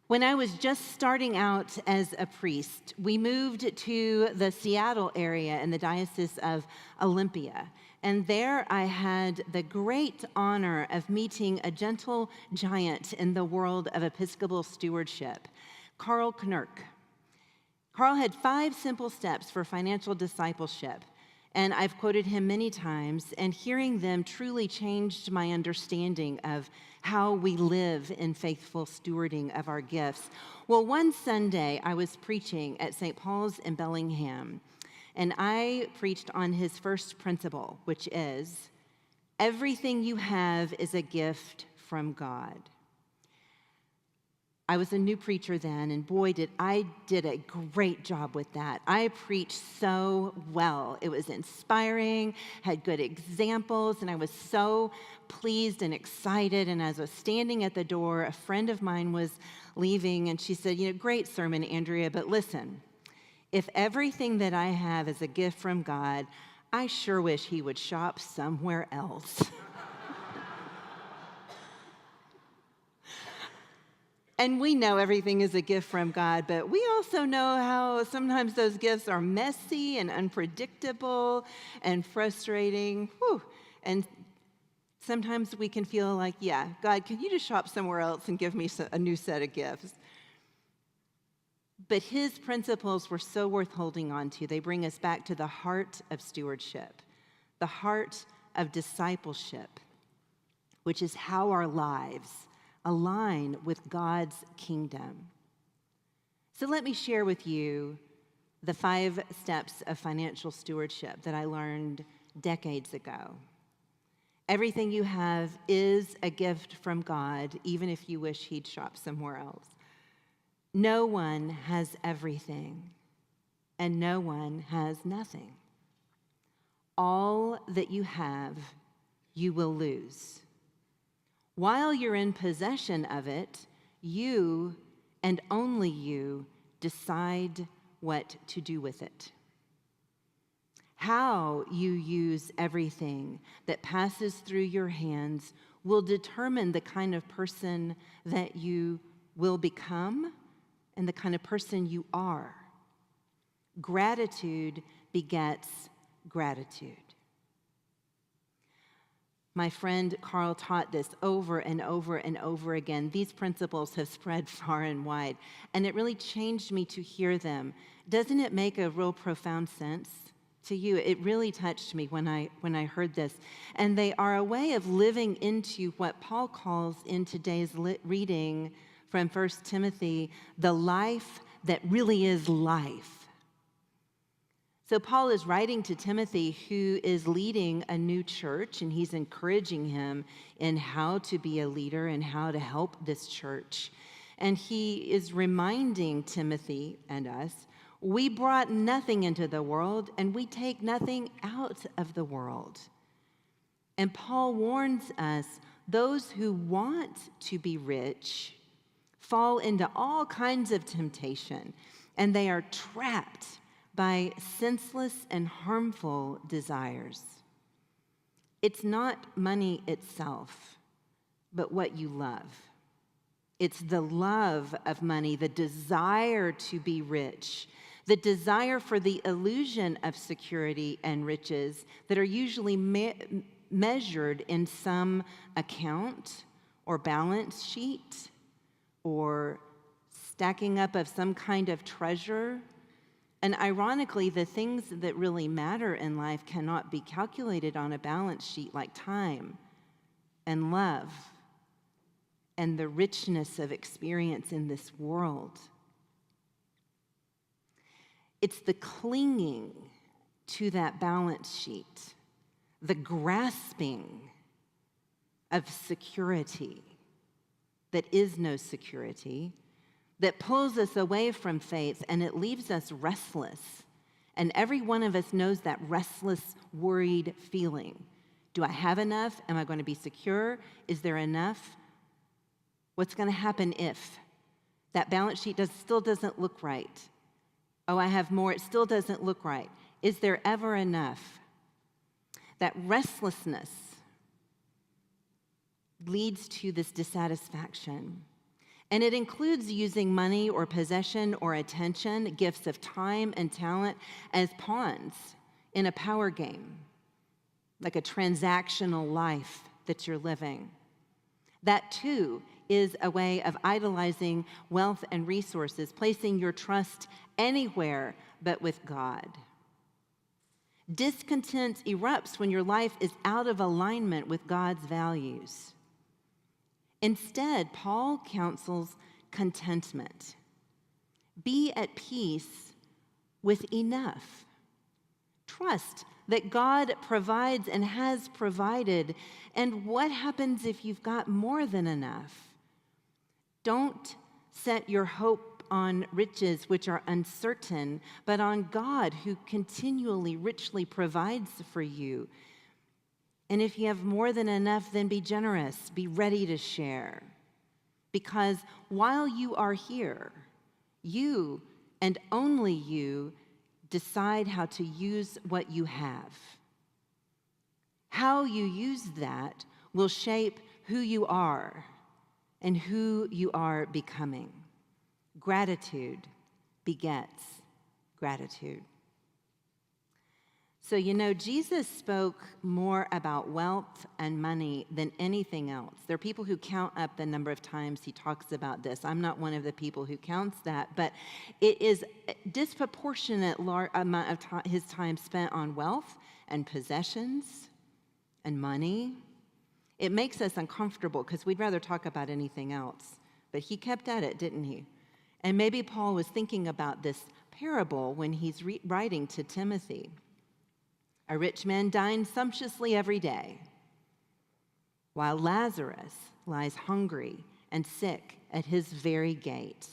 When I was just starting out as a priest, we moved to the Seattle area in the Diocese of Olympia. And there I had the great honor of meeting a gentle giant in the world of Episcopal stewardship, Carl Knirk. Carl had 5 simple steps for financial discipleship, and I've quoted him many times, and hearing them truly changed my understanding of how we live in faithful stewarding of our gifts. Well, one Sunday I was preaching at St. Paul's in Bellingham, and I preached on his first principle, which is, everything you have is a gift from God. I was a new preacher then, and boy, did I did a great job with that. I preached so well. It was inspiring, had good examples, and I was so pleased and excited. And as I was standing at the door, a friend of mine was leaving, and she said, great sermon, Andrea, but listen, if everything that I have is a gift from God, I sure wish he would shop somewhere else. And we know everything is a gift from God, but we also know how sometimes those gifts are messy and unpredictable and frustrating. Whew. And sometimes we can feel like, yeah, God, can you just shop somewhere else and give me a new set of gifts? But his principles were so worth holding on to. They bring us back to the heart of stewardship, the heart of discipleship, which is how our lives align with God's kingdom. So let me share with you the 5 steps of financial stewardship that I learned decades ago. Everything you have is a gift from God, even if you wish he'd shop somewhere else. No one has everything, and no one has nothing. All that you have, you will lose. While you're in possession of it, you and only you decide what to do with it. How you use everything that passes through your hands will determine the kind of person that you will become and the kind of person you are. Gratitude begets gratitude. My friend Carl taught this over and over and over again. These principles have spread far and wide, and it really changed me to hear them. Doesn't it make a real profound sense to you? It really touched me when I heard this. And they are a way of living into what Paul calls in today's reading from 1 Timothy, the life that really is life. So Paul is writing to Timothy, who is leading a new church, and he's encouraging him in how to be a leader and how to help this church. And he is reminding Timothy and us, we brought nothing into the world, and we take nothing out of the world. And Paul warns us, those who want to be rich fall into all kinds of temptation, and they are trapped by senseless and harmful desires. It's not money itself, but what you love. It's the love of money, the desire to be rich, the desire for the illusion of security and riches that are usually measured in some account or balance sheet or stacking up of some kind of treasure. And ironically, the things that really matter in life cannot be calculated on a balance sheet, like time and love and the richness of experience in this world. It's the clinging to that balance sheet, the grasping of security that is no security, that pulls us away from faith, and it leaves us restless. And every one of us knows that restless, worried feeling. Do I have enough? Am I going to be secure? Is there enough? What's going to happen if that balance sheet still doesn't look right? Oh, I have more. It still doesn't look right. Is there ever enough? That restlessness leads to this dissatisfaction. And it includes using money or possession or attention, gifts of time and talent as pawns in a power game, like a transactional life that you're living. That too is a way of idolizing wealth and resources, placing your trust anywhere but with God. Discontent erupts when your life is out of alignment with God's values. Instead, Paul counsels contentment. Be at peace with enough. Trust that God provides and has provided. And what happens if you've got more than enough? Don't set your hope on riches which are uncertain, but on God who continually richly provides for you. And if you have more than enough, then be generous, be ready to share. Because while you are here, you and only you decide how to use what you have. How you use that will shape who you are and who you are becoming. Gratitude begets gratitude. So, Jesus spoke more about wealth and money than anything else. There are people who count up the number of times he talks about this. I'm not one of the people who counts that, but it is a disproportionate amount of his time spent on wealth and possessions and money. It makes us uncomfortable because we'd rather talk about anything else. But he kept at it, didn't he? And maybe Paul was thinking about this parable when he's writing to Timothy. A rich man dined sumptuously every day, while Lazarus lies hungry and sick at his very gate.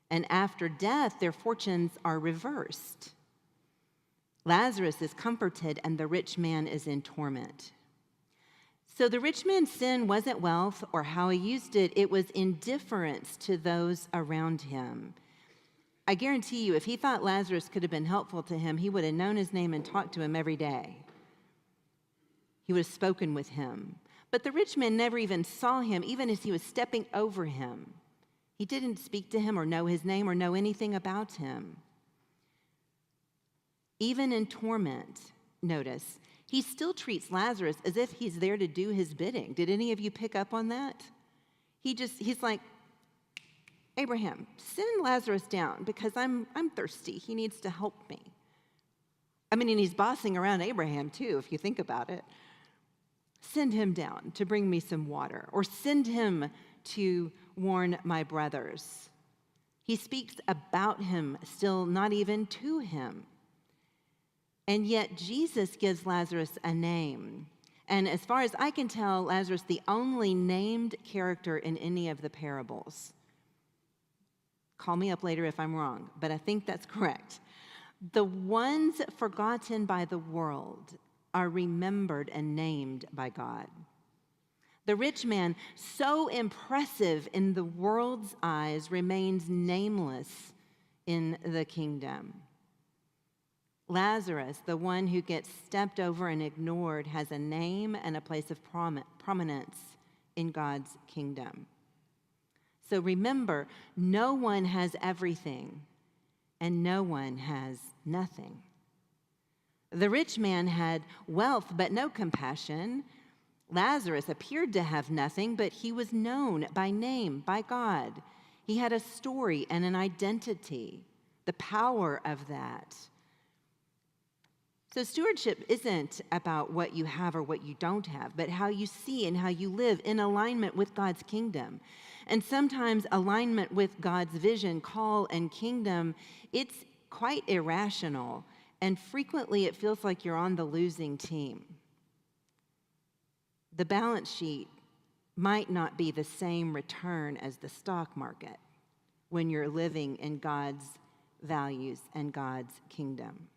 And after death, their fortunes are reversed. Lazarus is comforted, and the rich man is in torment. So the rich man's sin wasn't wealth or how he used it. It was indifference to those around him. I guarantee you, if he thought Lazarus could have been helpful to him, he would have known his name and talked to him every day. He would have spoken with him. But the rich man never even saw him, even as he was stepping over him. He didn't speak to him or know his name or know anything about him. Even in torment, notice, he still treats Lazarus as if he's there to do his bidding. Did any of you pick up on that? He's like, Abraham, send Lazarus down because I'm thirsty. He needs to help me. I mean, and he's bossing around Abraham too, if you think about it. Send him down to bring me some water, or send him to warn my brothers. He speaks about him, still not even to him. And yet Jesus gives Lazarus a name. And as far as I can tell, Lazarus the only named character in any of the parables. Call me up later if I'm wrong, but I think that's correct. The ones forgotten by the world are remembered and named by God. The rich man, so impressive in the world's eyes, remains nameless in the kingdom. Lazarus, the one who gets stepped over and ignored, has a name and a place of prominence in God's kingdom. So remember, no one has everything, and no one has nothing. The rich man had wealth, but no compassion. Lazarus appeared to have nothing, but he was known by name, by God. He had a story and an identity, the power of that. So stewardship isn't about what you have or what you don't have, but how you see and how you live in alignment with God's kingdom. And sometimes alignment with God's vision, call, and kingdom, it's quite irrational. And frequently it feels like you're on the losing team. The balance sheet might not be the same return as the stock market when you're living in God's values and God's kingdom.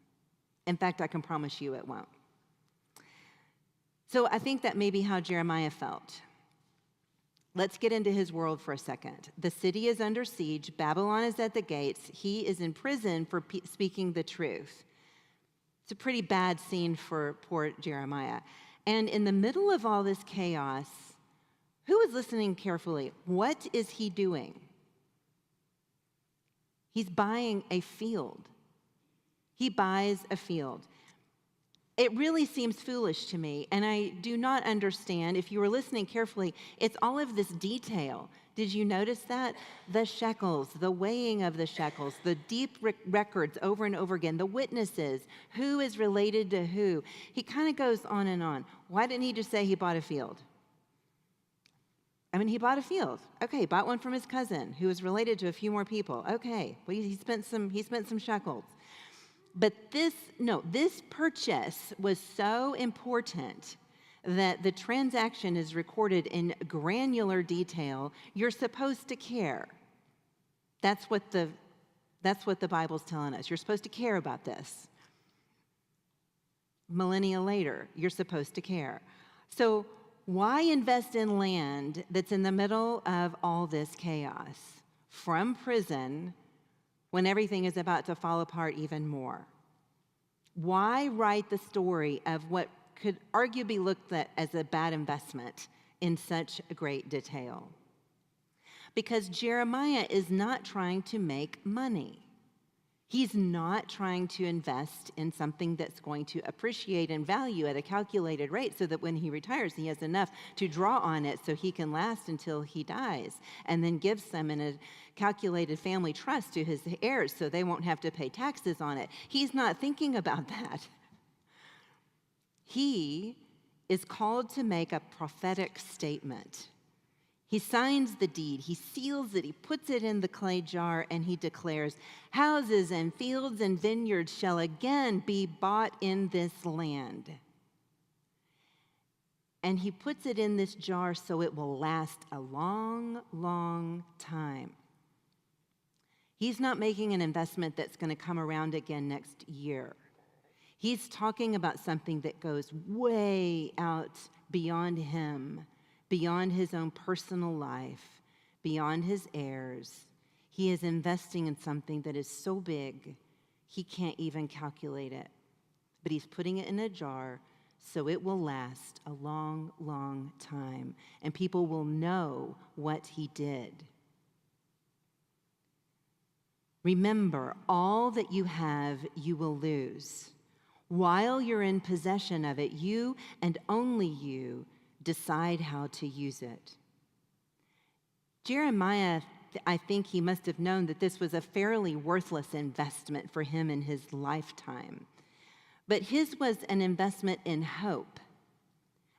In fact, I can promise you it won't. So I think that may be how Jeremiah felt. Let's get into his world for a second. The city is under siege. Babylon is at the gates. He is in prison for speaking the truth. It's a pretty bad scene for poor Jeremiah. And in the middle of all this chaos, Who is listening carefully? What is he doing? He's buying a field. He buys a field. It really seems foolish to me, and I do not understand. If you were listening carefully, it's all of this detail. Did you notice that? The shekels, the weighing of the shekels, the deep records over and over again, the witnesses, who is related to who. He kind of goes on and on. Why didn't he just say he bought a field? I mean, he bought a field. Okay, bought one from his cousin who was related to a few more people. Okay, well, he spent some shekels. But this purchase was so important that the transaction is recorded in granular detail. You're supposed to care. That's what the Bible's telling us. You're supposed to care about this. Millennia later, you're supposed to care. So why invest in land that's in the middle of all this chaos from prison when everything is about to fall apart even more? Why write the story of what could arguably look at as a bad investment in such great detail? Because Jeremiah is not trying to make money. He's not trying to invest in something that's going to appreciate in value at a calculated rate so that when he retires, he has enough to draw on it so he can last until he dies, and then gives some in a calculated family trust to his heirs so they won't have to pay taxes on it. He's not thinking about that. He is called to make a prophetic statement. He signs the deed, he seals it, he puts it in the clay jar, and he declares, houses and fields and vineyards shall again be bought in this land. And he puts it in this jar so it will last a long, long time. He's not making an investment that's going to come around again next year. He's talking about something that goes way out beyond him, beyond his own personal life, beyond his heirs. He is investing in something that is so big, he can't even calculate it. But he's putting it in a jar so it will last a long, long time, and people will know what he did. Remember, all that you have, you will lose. While you're in possession of it, you and only you decide how to use it. Jeremiah, I think he must have known that this was a fairly worthless investment for him in his lifetime. But his was an investment in hope,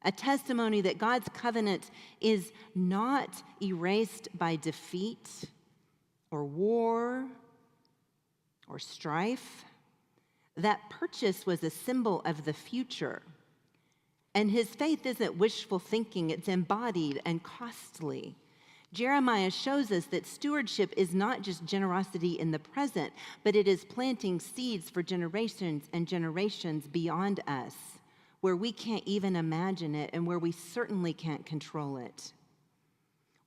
a testimony that God's covenant is not erased by defeat or war or strife. That purchase was a symbol of the future. And his faith isn't wishful thinking, it's embodied and costly. Jeremiah shows us that stewardship is not just generosity in the present, but it is planting seeds for generations and generations beyond us, where we can't even imagine it and where we certainly can't control it.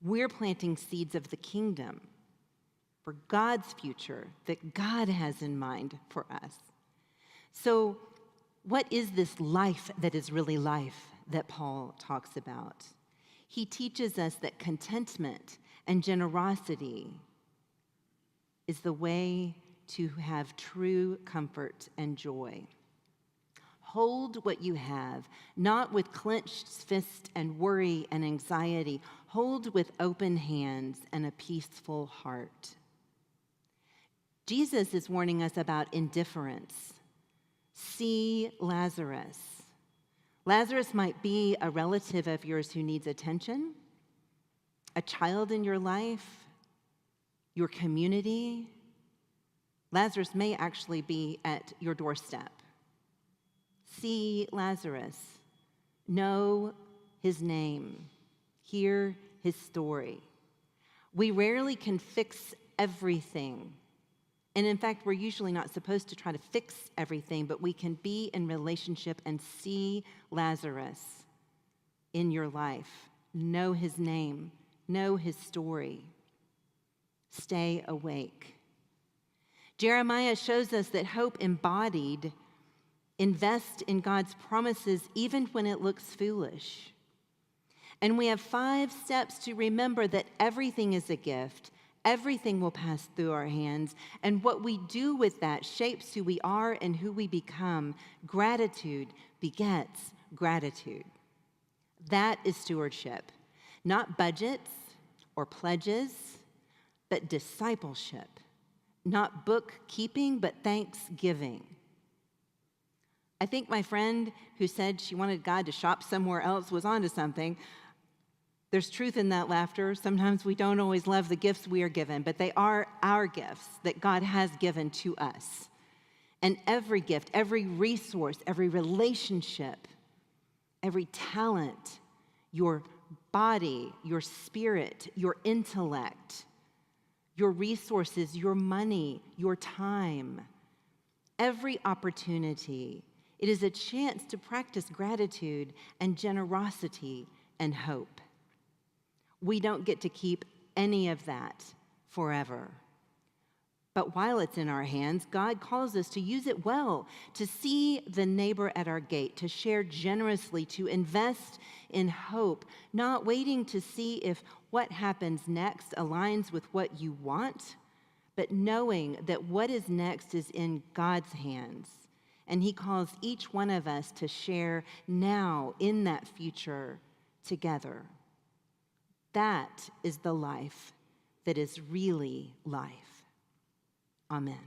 We're planting seeds of the kingdom for God's future that God has in mind for us. So, what is this life that is really life that Paul talks about? He teaches us that contentment and generosity is the way to have true comfort and joy. Hold what you have, not with clenched fist and worry and anxiety. Hold with open hands and a peaceful heart. Jesus is warning us about indifference. See Lazarus. Lazarus might be a relative of yours who needs attention, a child in your life, your community. Lazarus may actually be at your doorstep. See Lazarus. Know his name. Hear his story. We rarely can fix everything. And in fact, we're usually not supposed to try to fix everything, but we can be in relationship and see Lazarus in your life. Know his name. Know his story. Stay awake. Jeremiah shows us that hope embodied invests in God's promises even when it looks foolish. And we have 5 steps to remember that everything is a gift. Everything will pass through our hands. And what we do with that shapes who we are and who we become. Gratitude begets gratitude. That is stewardship. Not budgets or pledges, but discipleship. Not bookkeeping, but thanksgiving. I think my friend who said she wanted God to shop somewhere else was onto something. There's truth in that laughter. Sometimes we don't always love the gifts we are given, but they are our gifts that God has given to us. And every gift, every resource, every relationship, every talent, your body, your spirit, your intellect, your resources, your money, your time, every opportunity, it is a chance to practice gratitude and generosity and hope. We don't get to keep any of that forever. But while it's in our hands, God calls us to use it well, to see the neighbor at our gate, to share generously, to invest in hope, not waiting to see if what happens next aligns with what you want, but knowing that what is next is in God's hands. And He calls each one of us to share now in that future together. That is the life that is really life. Amen.